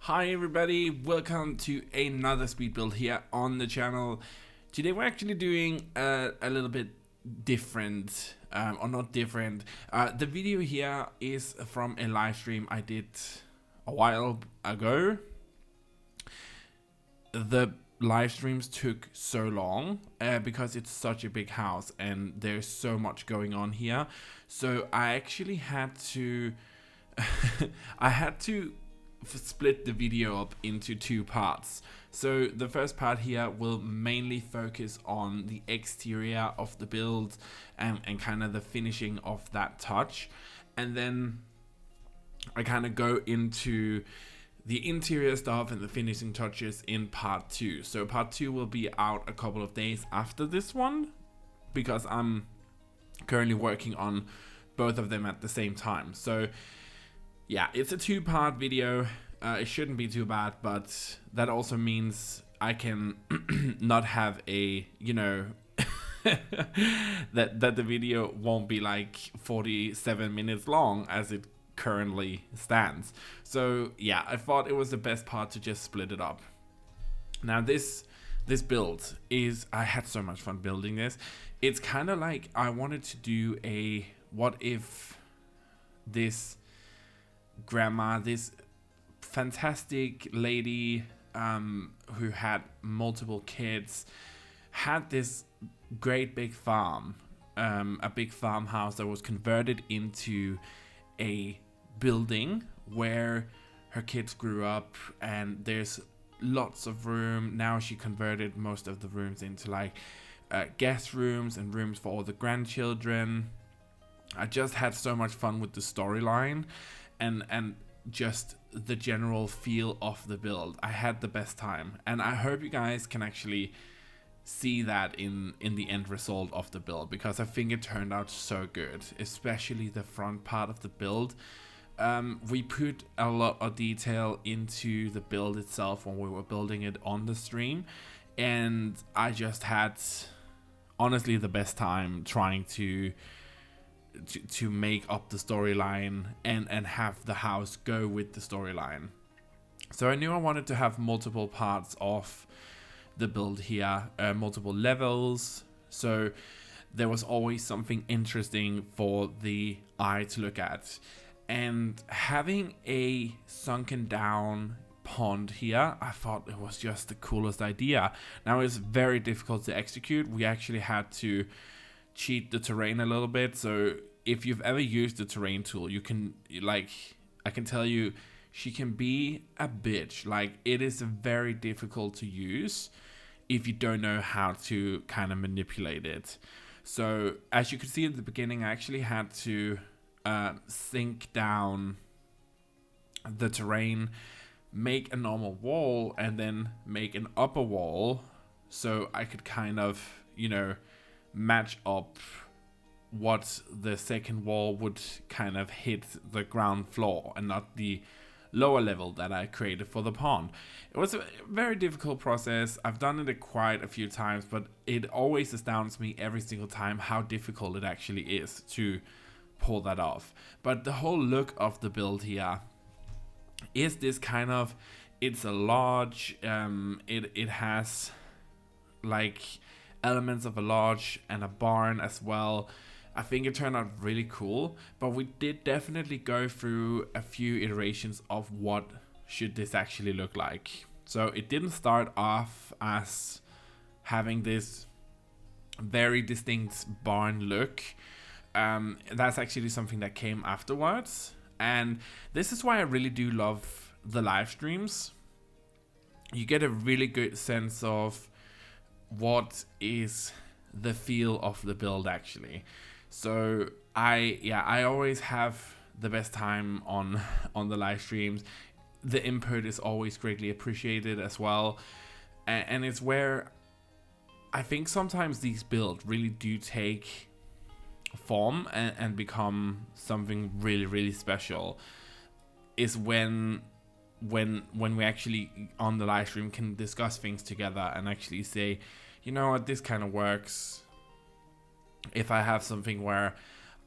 Hi everybody, welcome to another speed build here on the channel. Today we're actually doing a little bit different, or not different. The video here is from a live stream I did a while ago. The live streams took so long because it's such a big house and there's so much going on here. So I actually had to split the video up into two parts. So the first part here will mainly focus on the exterior of the build and kind of the finishing of that touch, and then I kind of go into the interior stuff and the finishing touches in part 2. So part 2 will be out a couple of days after this one because I'm currently working on both of them at the same time. So yeah, it's a two-part video. It shouldn't be too bad, but that also means I can not have a, that the video won't be like 47 minutes long as it currently stands. So yeah, I thought it was the best part to just split it up. Now this build is, I had so much fun building this. It's kind of like I wanted to do a what if this grandma, this fantastic lady who had multiple kids, had this great big farm, a big farmhouse that was converted into a building where her kids grew up, and there's lots of room. Now she converted most of the rooms into like guest rooms and rooms for all the grandchildren. I just had so much fun with the storyline and just the general feel of the build. I had the best time, and I hope you guys can actually see that in the end result of the build, because I think it turned out so good, especially the front part of the build. We put a lot of detail into the build itself when we were building it on the stream, and I just had honestly the best time trying to make up the storyline and have the house go with the storyline. So I knew I wanted to have multiple parts of the build here, multiple levels, so there was always something interesting for the eye to look at. And having a sunken down pond here, I thought it was just the coolest idea. Now it's very difficult to execute. We actually had to cheat the terrain a little bit. So if you've ever used the terrain tool, you can, like, I can tell you, she can be a bitch. Like, it is very difficult to use if you don't know how to kind of manipulate it. So as you could see at the beginning, I actually had to sink down the terrain, make a normal wall, and then make an upper wall so I could kind of, match up what the second wall would kind of hit the ground floor and not the lower level that I created for the pond. It was a very difficult process. I've done it quite a few times, but it always astounds me every single time how difficult it actually is to pull that off. But the whole look of the build here is this kind of, it's a lodge, it has like elements of a lodge and a barn as well. I think it turned out really cool, but we did definitely go through a few iterations of what should this actually look like. So it didn't start off as having this very distinct barn look. That's actually something that came afterwards, and this is why I really do love the live streams. You get a really good sense of what is the feel of the build actually. So I always have the best time on the live streams. The input is always greatly appreciated as well, and it's where I think sometimes these builds really do take form and become something really special, is when we actually on the live stream can discuss things together and actually say, you know what, this kind of works. If I have something where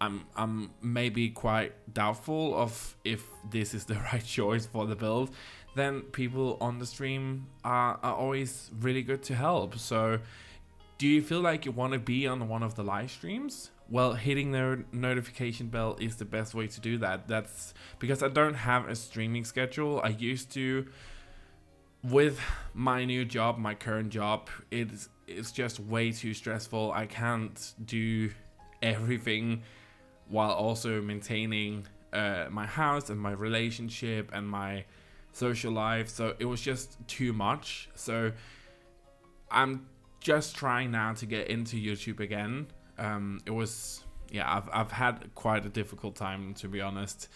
I'm maybe quite doubtful of if this is the right choice for the build, then people on the stream are always really good to help. So do you feel like you want to be on one of the live streams? Well, hitting the notification bell is the best way to do that. That's because I don't have a streaming schedule. I used to. With my new job, my current job, it's just way too stressful. I can't do everything while also maintaining my house and my relationship and my social life. So it was just too much. So I'm just trying now to get into YouTube again. It was, yeah, I've had quite a difficult time, to be honest,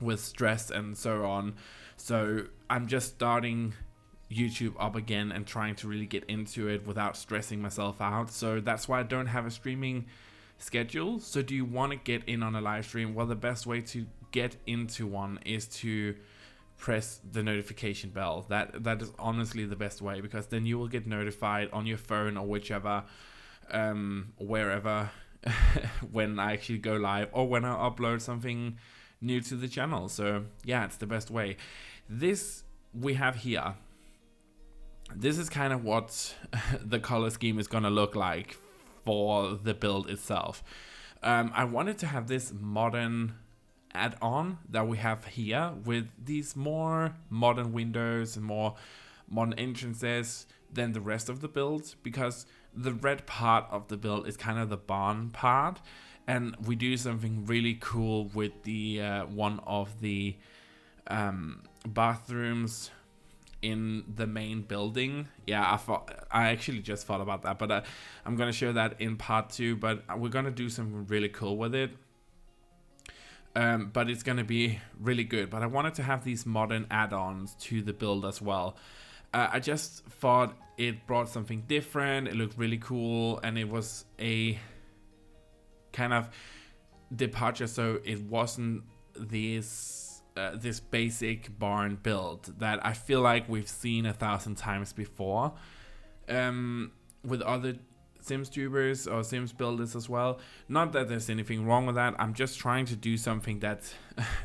with stress and so on. So I'm just starting YouTube up again and trying to really get into it without stressing myself out. So that's why I don't have a streaming schedule. So do you want to get in on a live stream? Well, the best way to get into one is to press the notification bell. That is honestly the best way, because then you will get notified on your phone or whichever, wherever, when I actually go live or when I upload something new to the channel. So yeah, it's the best way. This we have here, this is kind of what the color scheme is gonna look like for the build itself. I wanted to have this modern add-on that we have here with these more modern windows and more modern entrances than the rest of the build, because the red part of the build is kind of the barn part, and we do something really cool with the one of the bathrooms in the main building. Yeah, I actually just thought about that, but I'm gonna show that in part 2. But we're gonna do something really cool with it. But it's gonna be really good. But I wanted to have these modern add-ons to the build as well. I just thought it brought something different. It looked really cool, and it was a kind of departure, so it wasn't this basic barn build that I feel like we've seen 1,000 times before with other Sims tubers or Sims builders as well. Not that there's anything wrong with that. I'm just trying to do something that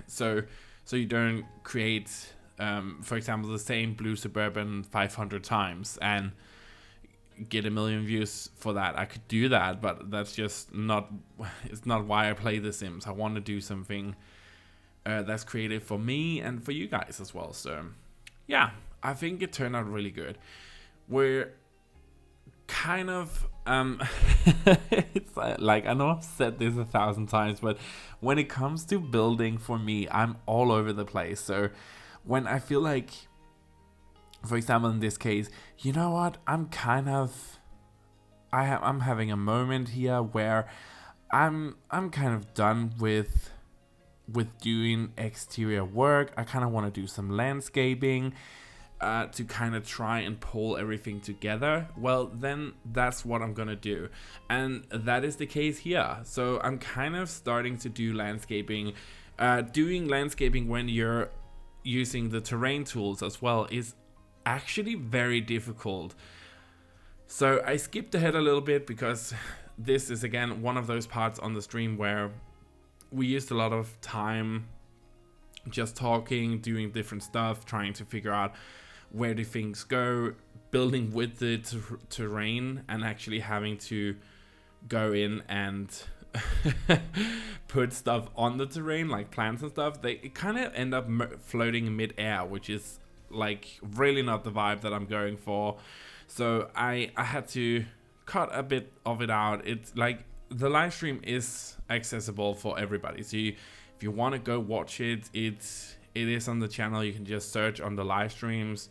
so you don't create for example the same blue suburban 500 times and get 1 million views for that. I could do that, but that's just not, it's not why I play The Sims. I want to do something that's creative for me and for you guys as well. So yeah, I think it turned out really good. We're kind of it's like, I know I've said this 1,000 times, but when it comes to building, for me, I'm all over the place. So when I feel like, for example, in this case, you know what, I'm having a moment here where I'm kind of done with doing exterior work. I kind of want to do some landscaping to kind of try and pull everything together. Well, then that's what I'm gonna do, and that is the case here. So I'm kind of starting to do landscaping. Doing landscaping when you're using the terrain tools as well is actually very difficult. So I skipped ahead a little bit because this is again one of those parts on the stream where we used a lot of time just talking, doing different stuff, trying to figure out where do things go, building with the terrain, and actually having to go in and put stuff on the terrain like plants and stuff. They kind of end up floating in mid-air, which is like really not the vibe that I'm going for. So I had to cut a bit of it out. It's like the live stream is accessible for everybody, so if you want to go watch it, it is on the channel. You can just search on the live streams.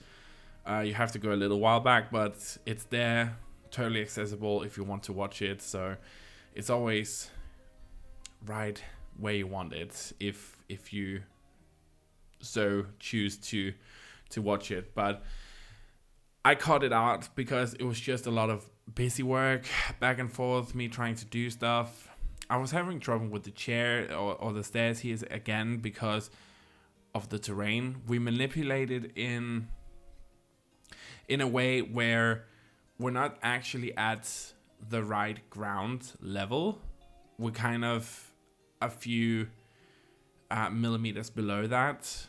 You have to go a little while back, but it's there, totally accessible if you want to watch it. So it's always right where you want it if you so choose to watch it. But I cut it out because it was just a lot of busy work, back and forth, me trying to do stuff. I was having trouble with the chair or the stairs here again because of the terrain. We manipulated in a way where we're not actually at the right ground level. we're kind of a few millimeters below that.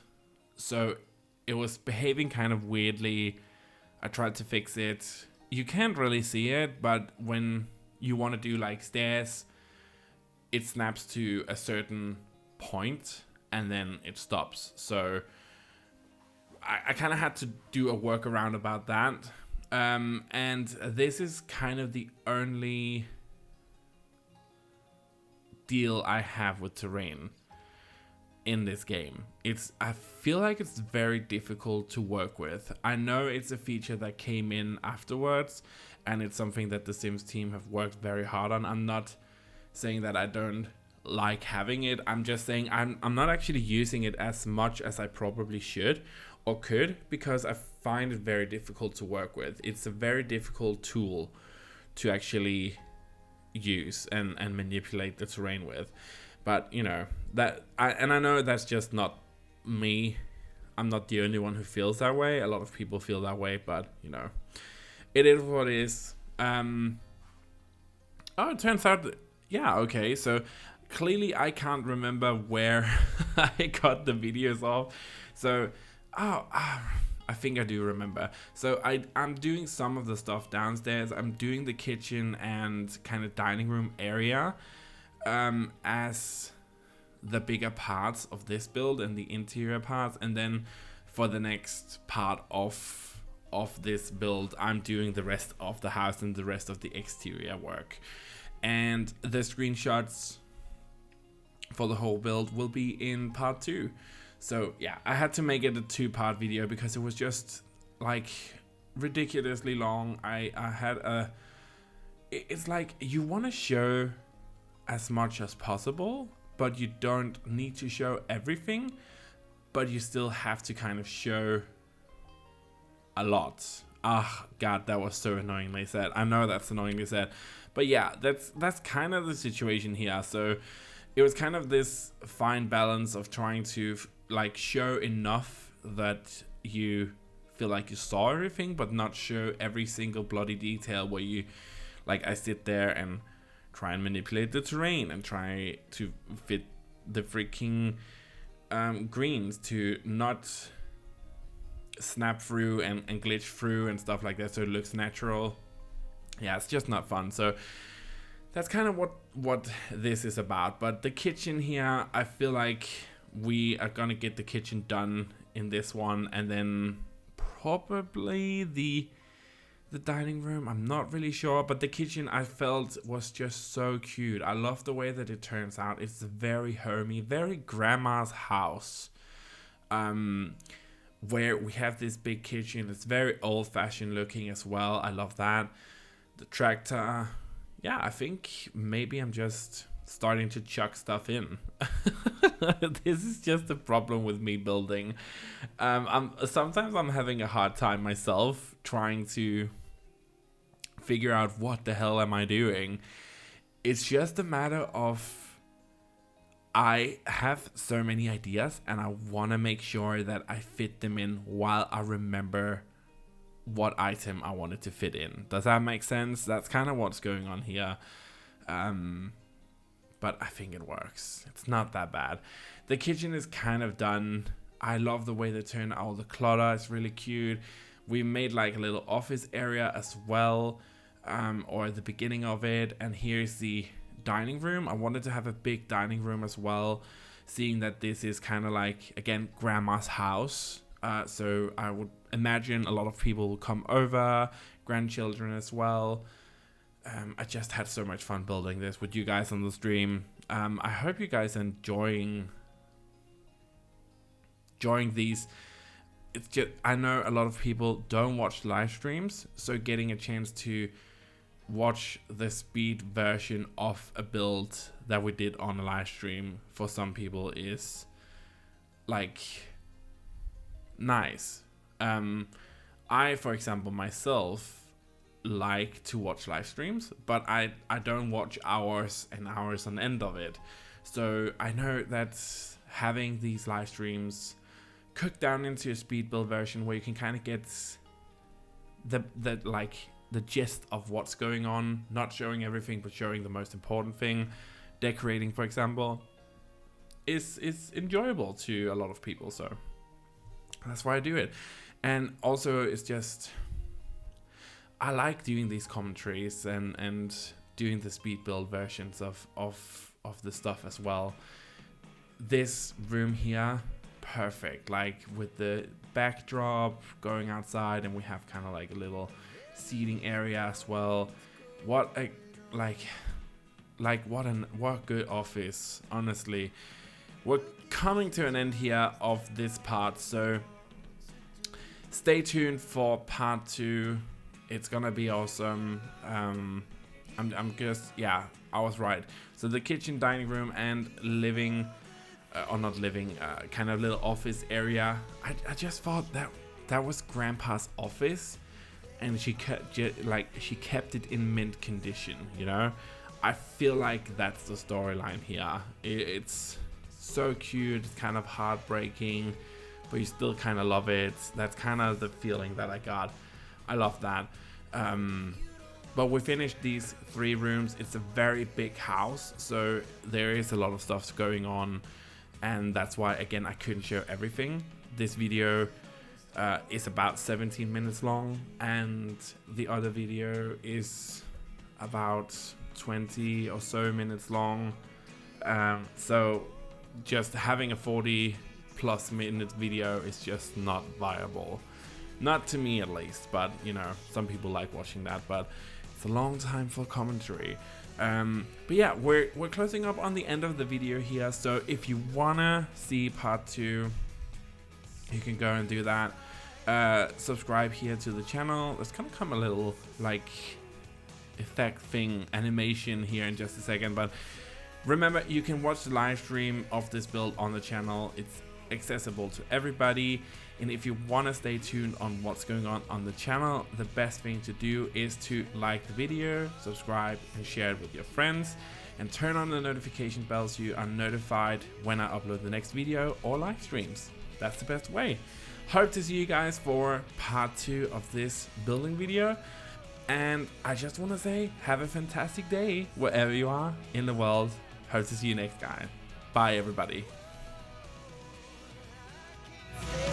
So it was behaving kind of weirdly. I tried to fix it. You can't really see it, but when you want to do like stairs, it snaps to a certain point and then it stops. So I kind of had to do a workaround about that. And this is kind of the only deal I have with terrain in this game. I feel like it's very difficult to work with. I know it's a feature that came in afterwards, and it's something that the Sims team have worked very hard on. I'm not saying that I don't like having it. I'm just saying I'm not actually using it as much as I probably should or could, because I find it very difficult to work with. It's a very difficult tool to actually use and manipulate the terrain with. But you know, I know that's just not me. I'm not the only one who feels that way. A lot of people feel that way, but you know, it is what it is. Oh, it turns out that, yeah, okay, so clearly I can't remember where I got the videos of. So I think I do remember. So I'm doing some of the stuff downstairs. I'm doing the kitchen and kind of dining room area as the bigger parts of this build and the interior parts. And then for the next part of this build, I'm doing the rest of the house and the rest of the exterior work. And the screenshots for the whole build will be in part 2. So yeah, I had to make it a 2-part video because it was just like ridiculously long. I had it's like you want to show as much as possible, but you don't need to show everything, but you still have to kind of show a lot. God, that was so annoyingly said. I know that's annoyingly said, but yeah, that's kind of the situation here. So it was kind of this fine balance of trying to like show enough that you feel like you saw everything, but not show every single bloody detail where you, like, I sit there and try and manipulate the terrain and try to fit the freaking greens to not snap through and glitch through and stuff like that, so it looks natural. Yeah, it's just not fun. So that's kind of what this is about. But the kitchen here, I feel like we are gonna get the kitchen done in this one, and then probably the dining room, I'm not really sure, but the kitchen I felt was just so cute. I love the way that it turns out. It's very homey, very grandma's house, where we have this big kitchen. It's very old-fashioned looking as well. I love that. The tractor, yeah, I think maybe I'm just starting to chuck stuff in. This is just a problem with me building. Sometimes I'm having a hard time myself trying to figure out what the hell am I doing. It's just a matter of I have so many ideas and I want to make sure that I fit them in while I remember what item I wanted to fit in. Does that make sense? That's kind of what's going on here. But I think it works. It's not that bad. The kitchen is kind of done. I love the way they turn out all the clutter. It's really cute. We made like a little office area as well, or the beginning of it. And here's the dining room. I wanted to have a big dining room as well, seeing that this is kind of like, again, grandma's house. So I would imagine a lot of people will come over, grandchildren as well. I just had so much fun building this with you guys on the stream. I hope you guys are enjoying these. It's just, I know a lot of people don't watch live streams, so getting a chance to watch the speed version of a build that we did on a live stream for some people is like nice. I, for example, myself like to watch live streams, but I don't watch hours and hours on end of it. So I know that having these live streams cooked down into a speed build version where you can kind of get the gist of what's going on, not showing everything but showing the most important thing, decorating, for example, is enjoyable to a lot of people. So that's why I do it. And also it's just, I like doing these commentaries and doing the speed build versions of the stuff as well. This room here, perfect, like with the backdrop going outside, and we have kind of like a little seating area as well. What a what good office, honestly. We're coming to an end here of this part, so stay tuned for part 2. It's gonna be awesome. I'm just, yeah, I was right. So the kitchen, dining room, and living, or not living, kind of little office area. I just thought that was Grandpa's office, and she kept it in mint condition, you know. I feel like that's the storyline here. It's so cute, it's kind of heartbreaking, but you still kind of love it. That's kind of the feeling that I got. I love that. But we finished these 3 rooms. It's a very big house, so there is a lot of stuff going on, and that's why, again, I couldn't show everything. This video is about 17 minutes long, and the other video is about 20 or so minutes long. So just having a 40+ minute video is just not viable. Not to me, at least, but you know, some people like watching that, but it's a long time for commentary. But yeah, we're closing up on the end of the video here, so if you wanna see part 2, you can go and do that. Subscribe here to the channel. There's gonna come a little like effect thing, animation here in just a second, but remember, you can watch the live stream of this build on the channel. It's accessible to everybody, and if you want to stay tuned on what's going on the channel, the best thing to do is to like the video, subscribe, and share it with your friends, and turn on the notification bell so you are notified when I upload the next video or live streams. That's the best way. Hope to see you guys for part 2 of this building video, and I just want to say, have a fantastic day wherever you are in the world. Hope to see you next time. Bye, everybody. Stay